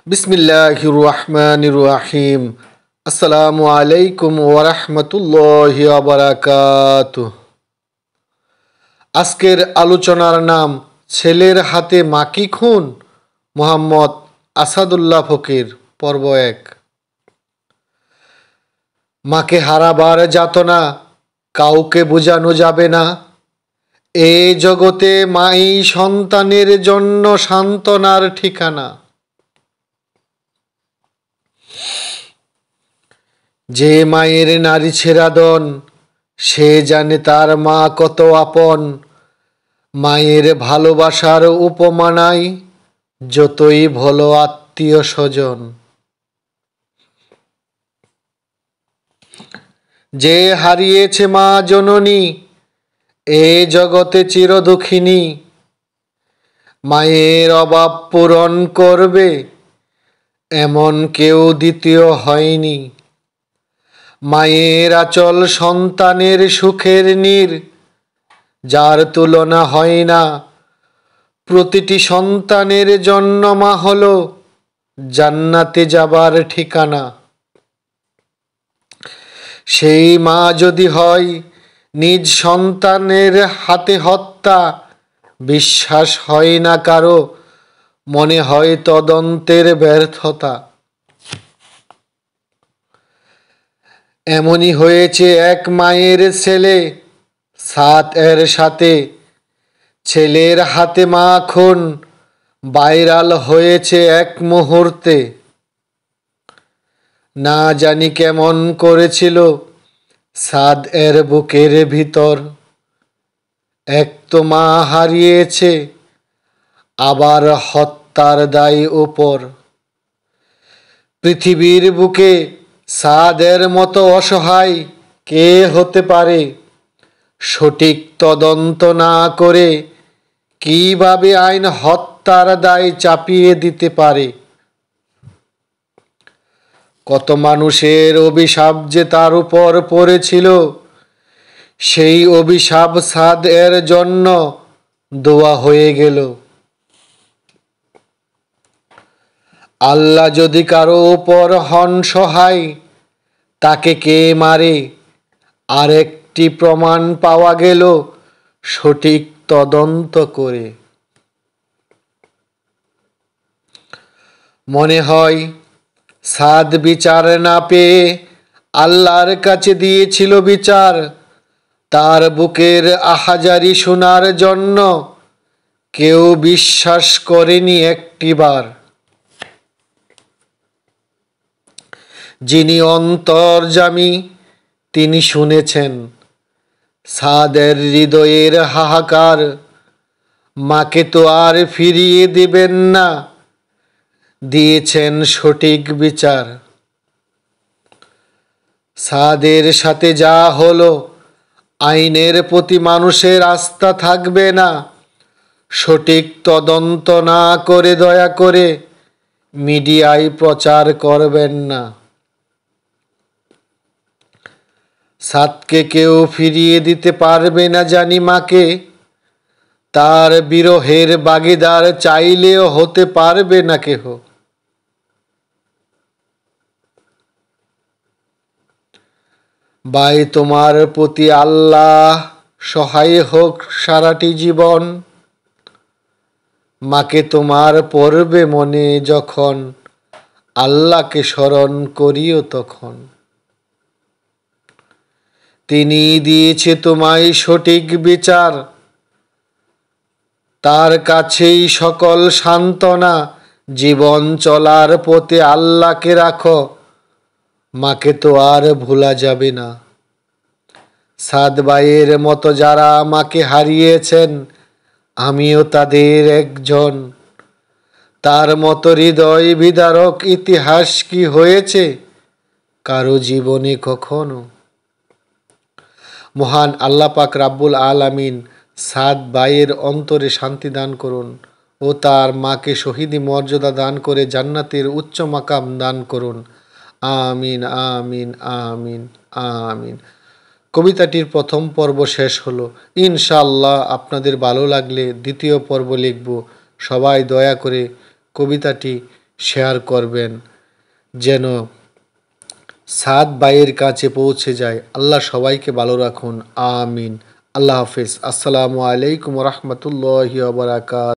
বিসমিল্লাহির রহমানির রহিম। আসসালামু আলাইকুম ওয়া রাহমাতুল্লাহি ওয়া বারাকাতুহু। আজকের আলোচনার নাম ছেলের হাতে মা কি খুন। মোহাম্মদ আসাদুল্লাহ ফকির। পর্ব 1। মাকে হারাবার যাতনা কাউকে বোঝানো যাবে না। এ জগতে মাই সন্তানের জন্য সান্ত্বনার ঠিকানা। যে মায়ের নারী ছেড়াদন, সে জানে তার মা কত আপন। মায়ের ভালোবাসার উপমা নাই, যতই ভালো আত্মীয় স্বজন। যে হারিয়েছে মা জননী, এ জগতে চিরদুঃখিনী। মায়ের অভাব পূরণ করবে এমন কেউ দ্বিতীয় হয়নি। মায়ের আঁচল সন্তানের সুখের নীর, যার তুলনা হয় না। প্রতিটি সন্তানের জন্য মা হলো জান্নাতে যাবার ঠিকানা। সেই মা যদি হয় নিজ সন্তানের হাতে হত্যা, বিশ্বাস হয় না কারো, মনে হয় তদন্তের ব্যর্থতা। এমনই হয়েছে এক মায়ের ছেলে সাদ এর সাথে। ছেলের হাতে মা খুন ভাইরাল হয়েছে এক মুহূর্তে। না জানি কেমন করেছিল সাদ এর বুকের ভিতর। এক তো মা হারিয়েছে, আবার হত্যার দায় উপর। পৃথিবীর বুকে সাদের মতো অসহায় কে হতে পারে। সঠিক তদন্ত না করে কিভাবে আইন হত্যার দায় চাপিয়ে দিতে পারে। কত মানুষের অভিশাপ যে তার উপর পড়েছিল, সেই অভিশাপ সাদ এর জন্য দোয়া হয়ে গেল। আল্লাহ যদি কারো উপর হন সহায়, তাকে কে মারে। আরেকটি প্রমাণ পাওয়া গেল সঠিক তদন্ত করে। মনে হয় সাদ বিচার না পেয়ে আল্লাহর কাছে দিয়েছিল বিচার। তার বুকের আহাজারি শোনার জন্য কেউ বিশ্বাস করেনি একটিবার। যিনি অন্তর্যামী তিনি শুনেছেন সাদের হৃদয়ের হাহাকার। মাকে তো আর ফিরিয়ে দিবেন না, দিয়েছেন সঠিক বিচার। সাদের সাথে যা হলো, আইনের প্রতি মানুষের আস্থা থাকবে না। সঠিক তদন্ত না করে দয়া করে মিডিয়ায় প্রচার করবেন না। সাদকে কেউ ফিরিয়ে দিতে পারবে না জানি মাকে। তার বিরহের ভাগীদার চাইলেও হতে পারবে না কেহ। ভাই তোমার প্রতি আল্লাহ সহায় হোক সারাটি জীবন। মাকে তোমার পড়বে মনে যখন, আল্লাহকে স্মরণ করিও তখন। তিনি দিয়েছে তোমায় সঠিক বিচার, তার কাছেই সকল সান্ত্বনা। জীবন চলার পথে আল্লাহকে রাখো, মাকে তো আর ভোলা যাবে না। সাদ ভাইয়ের মতো যারা মাকে হারিয়েছেন, আমিও তাদের একজন। তার মতো হৃদয় বিদারক ইতিহাস কি হয়েছে কারো জীবনে কখনো? মহান আল্লাহ পাক রাব্বুল আলামিন সাদ ভাইয়ের অন্তরে শান্তি দান করুন ও তার মাকে শহীদি মর্যাদা দান করে জান্নাতের উচ্চ মাকাম দান করুন। আমিন আমিন আমিন আমিন। কবিতাটির প্রথম পর্ব শেষ হলো। ইনশাআল্লাহ আপনাদের ভালো লাগলে দ্বিতীয় পর্ব লিখব। সবাই দয়া করে কবিতাটি শেয়ার করবেন যেন সাদ ভাইয়ের কাছে পৌঁছে যায়। আল্লাহ সবাইকে ভালো রাখুন, আমিন। আল্লাহ হাফিজ। আসসালামু আলাইকুম রহমতুল্লাহি ওয়া বারাকাতুহু।